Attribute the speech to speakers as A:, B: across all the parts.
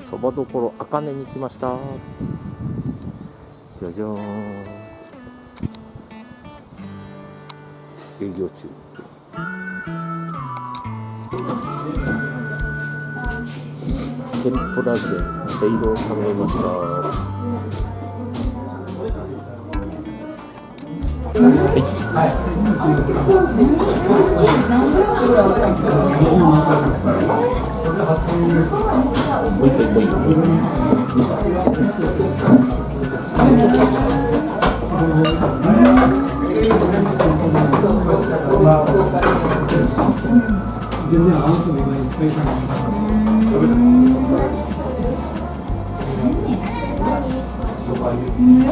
A: そばどころあかねに来ました。じゃじゃーん。営業中。天ぷら膳せいろを頼みました。
B: よ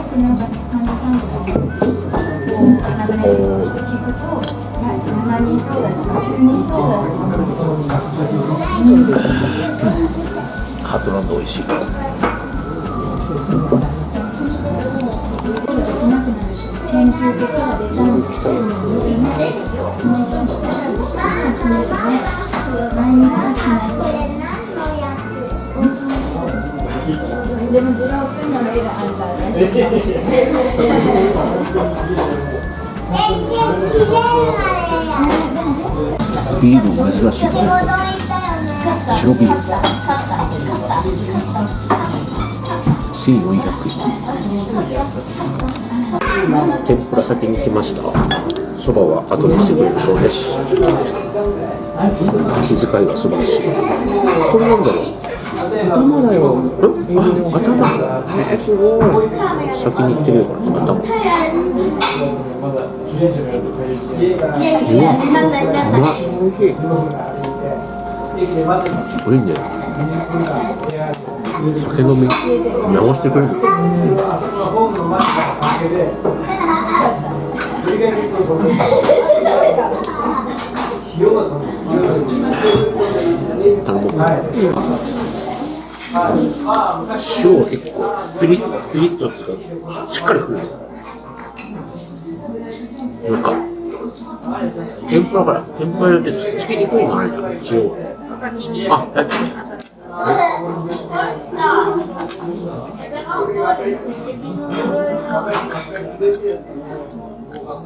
B: くなんか患者さんとか聞くと7人兄弟とか9人兄弟とか
A: ハートランド美味しい。
B: 研究結果が出たので、
A: 期待ですね。
B: 毎日はしないと。でも、次郎君の絵があるからね。
A: ビール珍しい。白ビール。1400円。天ぷら先に来ました。そばは後にしてくれるそうです。気遣いが素晴らしい。これなんだろう。頭だよ。あ、頭。すごい。先に行ってみようかな。頭。うわ、うまっ。おいしいね。酒飲み直してくれる。頼もうか。塩は結構ピリッピリッとっていうかしっかりくる。なんか天ぷらから天ぷらよってつきにくいのあるじゃん。塩は。あ、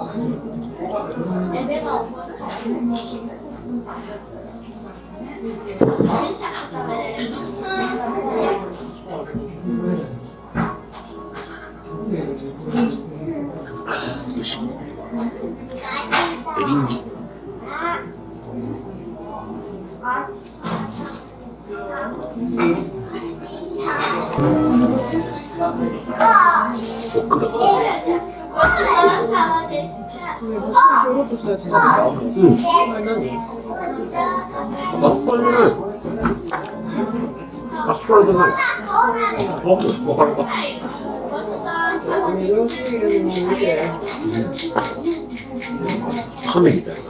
A: はい。よし。エリンギ。オクラ。アスパラじゃない。アスパラじゃない。わかるか。亀みたいな。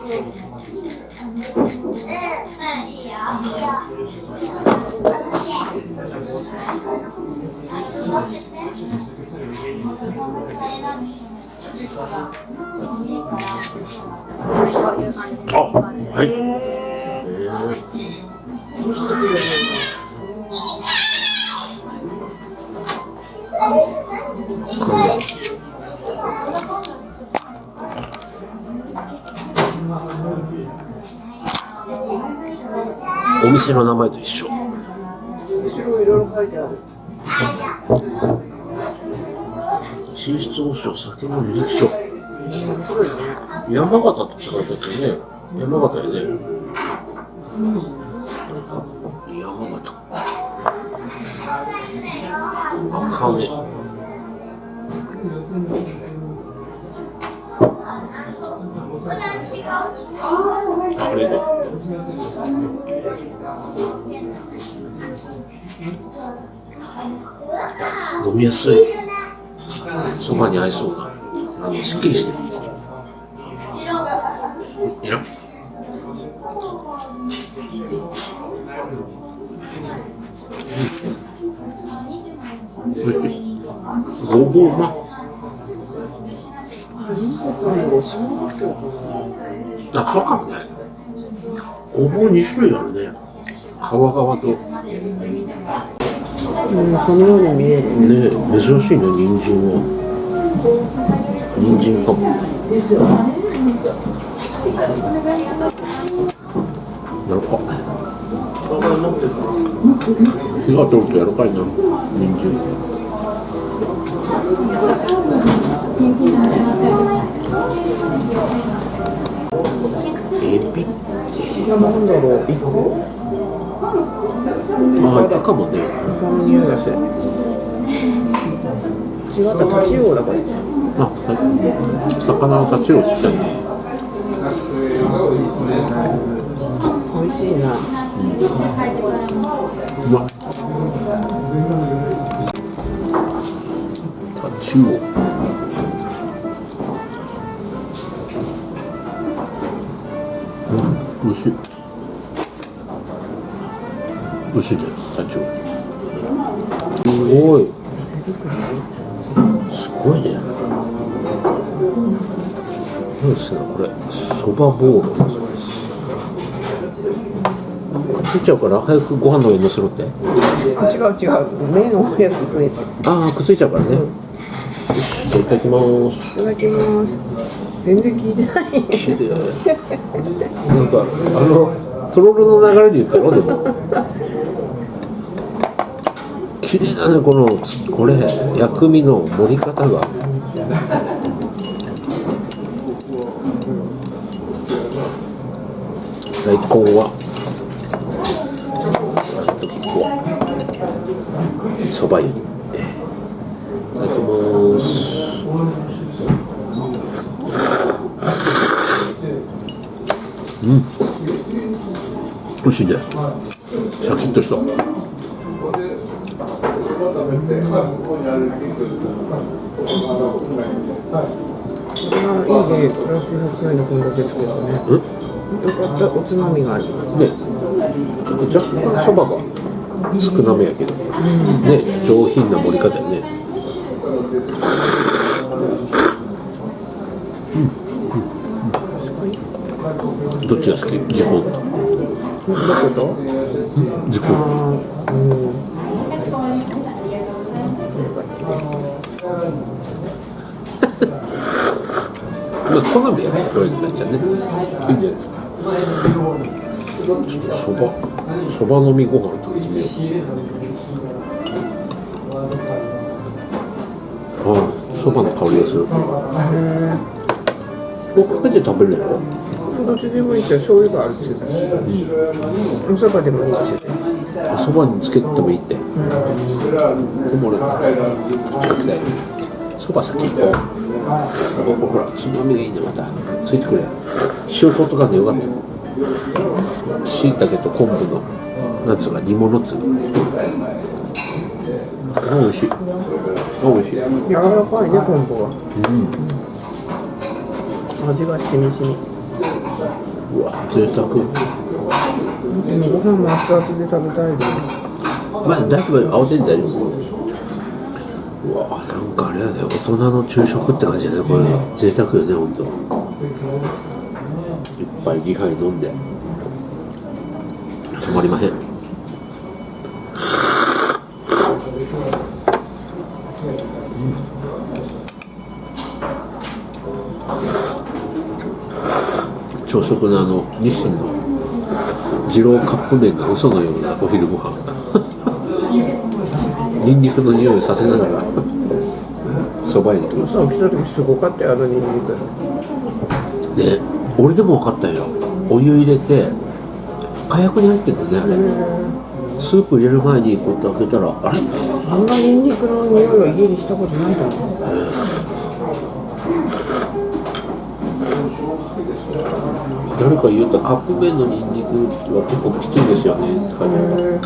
A: あ、はい。お店の名前と一緒。
C: 後ろいろいろ書いてある。
A: 品質保証酒の履歴書。山形って書いてあったよね。山形やね。山形。あかね。あれだ。飲みやすい。そばに合いそうな。すっきりしてる。いや。ごぼううま。あ、そうかもね。ごぼう2種類あるね。皮側と。
C: そのように見える。
A: ね、珍しいね、人参は。人参かも。なんか火が通ると柔らかいな、人参。エビ。
C: なんだろう、イカ？
A: あ、イカかもね。
C: イカの匂いがする。違った、タチウオだこれ。
A: あ、はい。魚のタチウオって言ったの。
C: 美味しいな。
A: うまっ。タチウオ。美味しい。美味しいね、タチウオ。すごい。すごいね。何ですかこれ、そばボーロだそうです。くっついちゃうから早くご飯の上に乗せろって。
C: 違う違う、目のやつくれて。
A: ああ、くっついちゃうからね。よし、じゃあいただきます。
C: いただきます。全然聞いてない。
A: 綺麗。なんかトロロの流れで言ったろでも。綺麗だね、これ薬味の盛り方が。大根はそば湯いただきます。うん、美味しいね。シャキッとした。
C: いいね、プラス100円のこんだけつけたね。よかった、おつまみがある。
A: ね、ちょっと若干そばが少なめやけど、ね、上品な盛り方やね。どっちが好き？自分。
C: どこと？
A: 自分。まあ好みやね、こういうのじゃね。いいんじゃないですか。ちょっとそば飲みご飯食べてみよう。ああ、そばの香りがする。こうかけて食べるやろ。
C: どっちでもいいけど、醤油があるって言ってたし、おそばでもいいし、
A: あ、そばにつけてもいいって。でも俺そば先行こう。ほら、つまみがいいね、またついてくれ。塩粉とかでよかった。しいたけと昆布のなんつうか煮物っつうの。美味しい。美味しい。
C: 柔らかいね、昆布は。味がしみしみ。
A: うわ、贅沢。
C: ご飯も熱々で食べたいです。
A: まあ、大丈夫、青天大丈夫。うわ、なんかあれやね、大人の昼食って感じだね、これ。贅沢よね、ほんと。一杯2杯飲んで止まりまへん。朝食の日清の二郎カップ麺が嘘のようなお昼ご飯。ニンニクの匂いさせながらそばに来る。
C: 朝起きた時すごかったよ、ニンニク。
A: で、俺でも分かったよ。お湯入れて火薬に入ってるのね、あれ。スープ入れる前にこうやって開けたら、あれ、
C: あんなニンニクの匂いは家にしたことないと思う。
A: 誰か言うたカップ麺のニンニクは結構きついですよねって書いてある。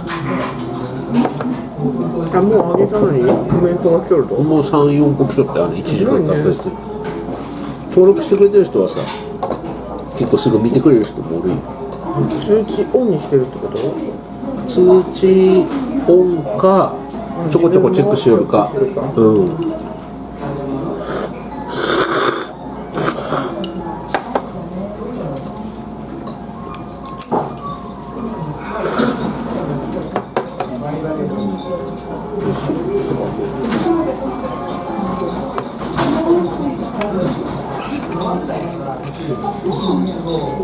C: あ、もう揚げたのにコメントが来ると。
A: もう3、4個来とって、1時間経ったりして、登録してくれてる人はさ、結構すぐ見てくれる人もおるよ。
C: 通知オンにしてるってこと？
A: 通知オンかちょこちょこチェックしよるか。うん。
C: こ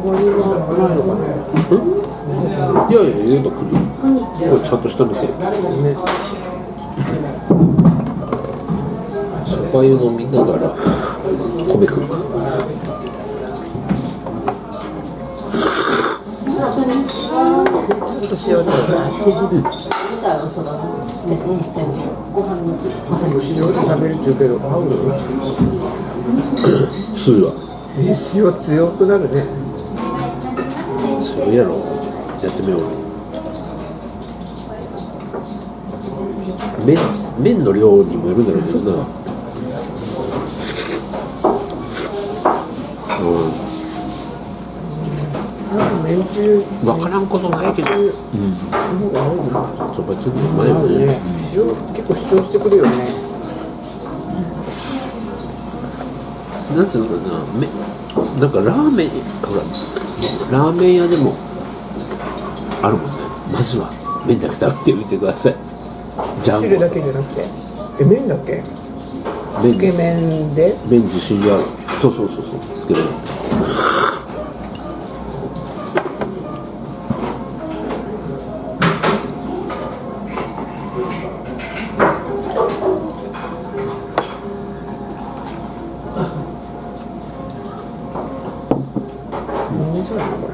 C: こにはないのかな。
A: いやいや、言うと来るよ。これちゃんとした店。
C: ね。
A: そば湯飲みながら米食う。
C: ちょっと塩で。塩で食べるっちゅうけど、合うの？
A: するわ。
C: 塩強くなるね。
A: そうやろ。やってみよう。麺の量にもよるんだろうけどな。
C: めんつゆ
A: 分からんことないけど、
C: の方が合うな。
A: そばつゆうまいよね。
C: 塩結構主張してくるよね。
A: なんていうのかな、なんかラーメン、ほら、ラーメン屋でもあるもんね。まずは麺だけ食べてみてください。ジャンボ
C: 汁だけじゃなくて、麺だけ？つけ麺で？
A: 麺自信がある。そうそうそうそう、つけ麺。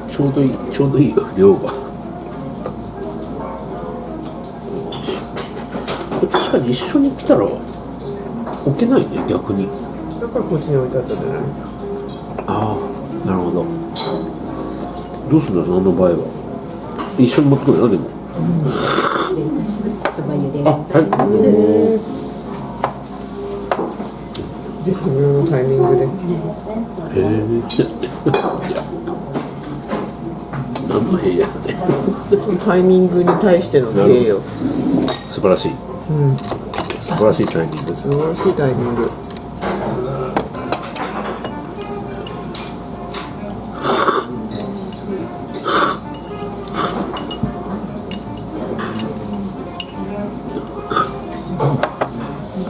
A: ちょうどいい、ちょうどいいよ、量が。これ確かに一緒に来たら置けないね、逆に。
C: だからこっちに置いてあったんじゃない？
A: ああ、なるほど。どうするんだ、その場合は。一緒に持ってくるよ、でも。あ、はい。
C: 絶妙のタイミングで。
A: へえ。何の塀やって。
C: タイミングに対しての芸よ。
A: 素晴らしい。
C: うん。
A: 素晴らしいタイミング。
C: 素晴らしいタイミング。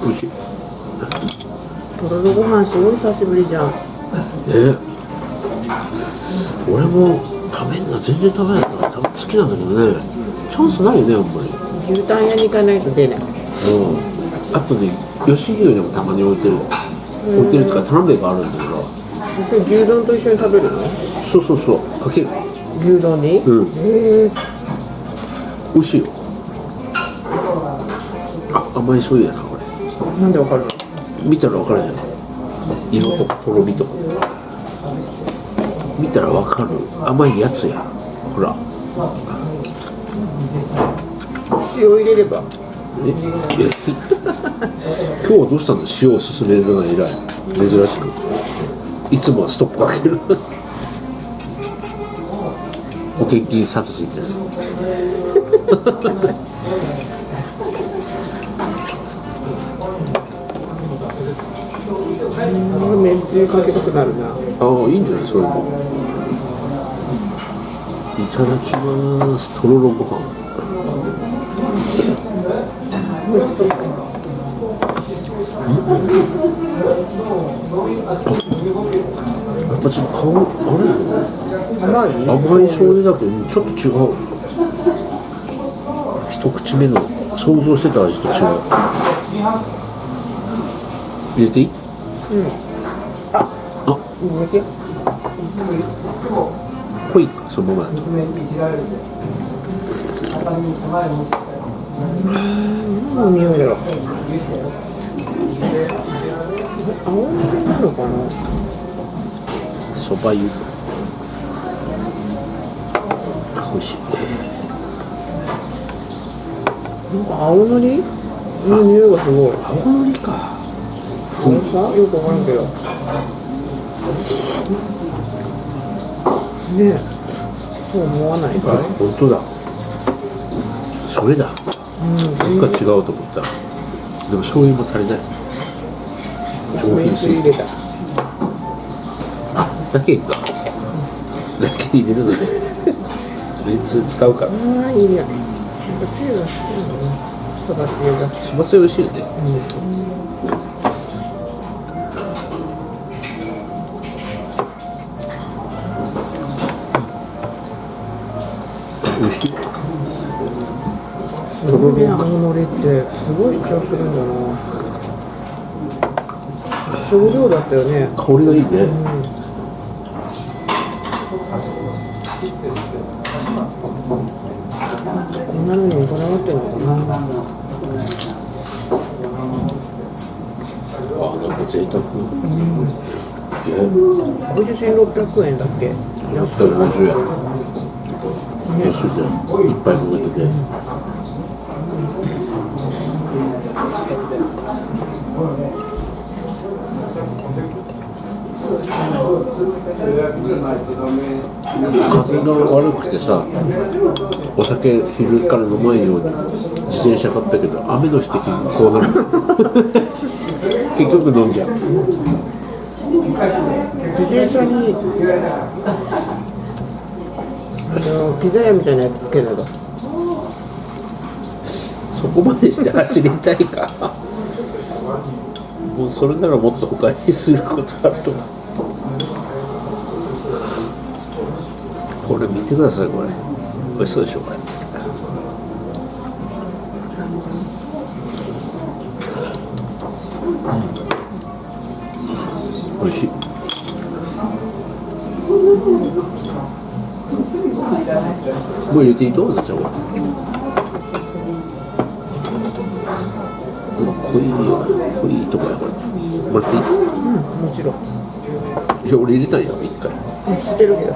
A: 美味しい。
C: とろろご飯すごい久しぶりじゃん。
A: 俺も食べんな、全然食べないから好きなんだけどね、チャンスないよね、あんまり。
C: 牛タン屋に行かないと出ない。
A: あとね、吉牛でもたまに置いてるとか頼めばあるんだけど、
C: それ牛丼と一緒に食べるの？
A: そうそうそう、かける。
C: 牛丼に？
A: 美味しいよ。あ、甘い醤油やな、これ。
C: なんでわかるの？
A: 見たら分かるじゃん。色とかとろみとか見たら分かる甘いやつや。ほら、
C: 塩入れれば。
A: 今日はどうしたんだ、塩を勧めるのが偉い。珍しくいつもはストップかける。保険金殺人です。
C: めんつゆかけたくなるな。
A: ああ、いいんじゃない、それも。いただきます。とろろご飯。
C: 美味しそう。
A: やっぱちょっと香り、あれ甘い醤油だけどちょっと違う。一口目の想像してた味と違う。入れていい？あ、
C: 入れて。
A: 濃い、そのままだと。
C: 何の匂いだろう。青のりなのかな。
A: そば湯。美味しい。
C: なんか青のりの匂いがすごい。
A: 青のりか。
C: よくわからんけど。ねえ、そう思わないかい？
A: 本当だ。それだ。なんか違うと思った。でも醤油も足りない。上品すぎる。あ、だけか。だけ入れるので。めんつゆ使うから。
C: ああ、いいね。なんかつゆが好きなのね。そばつゆが。
A: しばつゆ美味しいよね。美味しい。
C: とろろの海苔ってすごい主張するんだな。少量だったよね。
A: 香りがいいね。
C: こんなのにこだわってるのかな。
A: なんか贅沢。
C: これで1600円だっけ。
A: 150円。安いね。いっぱい飲めてて。風が悪くてさ、お酒昼から飲まんように自転車買ったけど、雨の日ってこうなる。結局飲んじゃう。
C: 自転車にピザ屋みたいなやつつけたら。
A: そこまでして走りたいか。もうそれならもっと他にすることあると思う。これ見てください、これ美味しそうでしょ。これ美味しい。もう入れていいとなっちゃう。これ濃いよ、濃いとこや。これもらっていい？
C: もちろん。
A: いや、俺入れたんや一回。
C: 知ってるけど。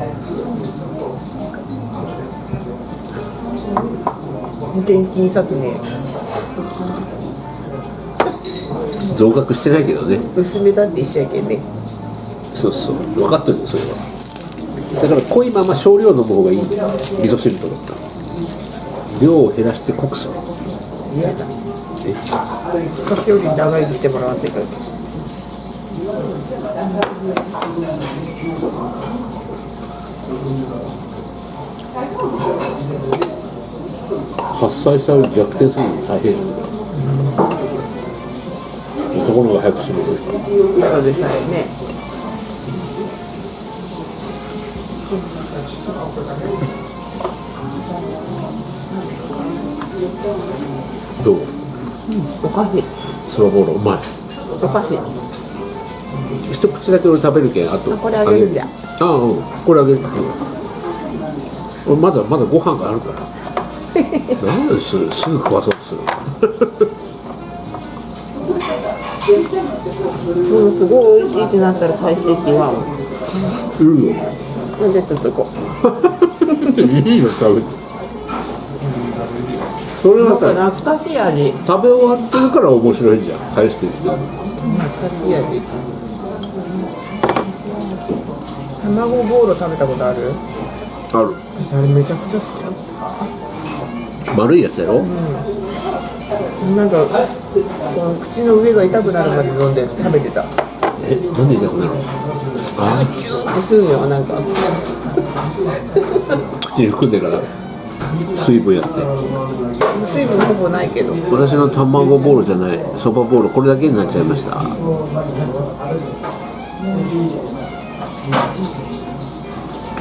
C: 現金削減。
A: 増額してないけどね。
C: 薄めだって一緒やけんね。
A: そうそう、分かってるよ、それは。だから濃いまま少量飲む方がいいんだよ、味噌汁とか。量を減らして濃くする。
C: 嫌だ。昔より長生きしてもらわんといかん。
A: 発災したら逆転するの大変だけど。そこの方が早くするのですか。
C: そうでさえね。
A: どう？
C: おかしい。
A: そばボーロうまい。
C: おかしい。
A: 一口だけ俺食べるけん、あと
C: これあげるんだ。
A: ああ、うん、これあげる。俺まだご飯があるから。なんですぐ食わそうとする。
C: すごい美味しいってなったら返してって言わんわ。
A: いるよ。
C: なんでちょっとこう。
A: いいよ、食べて。それはさ、
C: 懐かしい味。
A: 食べ終わってるから面白いんじゃん。返してる。
C: 懐かしい味。卵ボーロ食べたことある？
A: ある。
C: 私あれめちゃくちゃ好きだった。
A: 丸いやつやろ。
C: なんかこの口の上が痛くなるまで飲んで食べてた。
A: え、なんで痛くなるの？あ
C: で吸うのよ、なんか
A: あ、口に含んでから水分やって。
C: 水分ほぼないけど。
A: 私の卵ボールじゃない、そばボール、これだけになっちゃいました。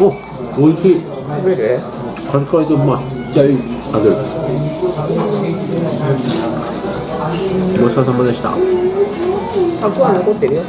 A: お、美味しい。
C: 食べる？
A: カリカリでうまい。じゃああげる。ごちそうさまでした。
C: あ、こは残ってるよ。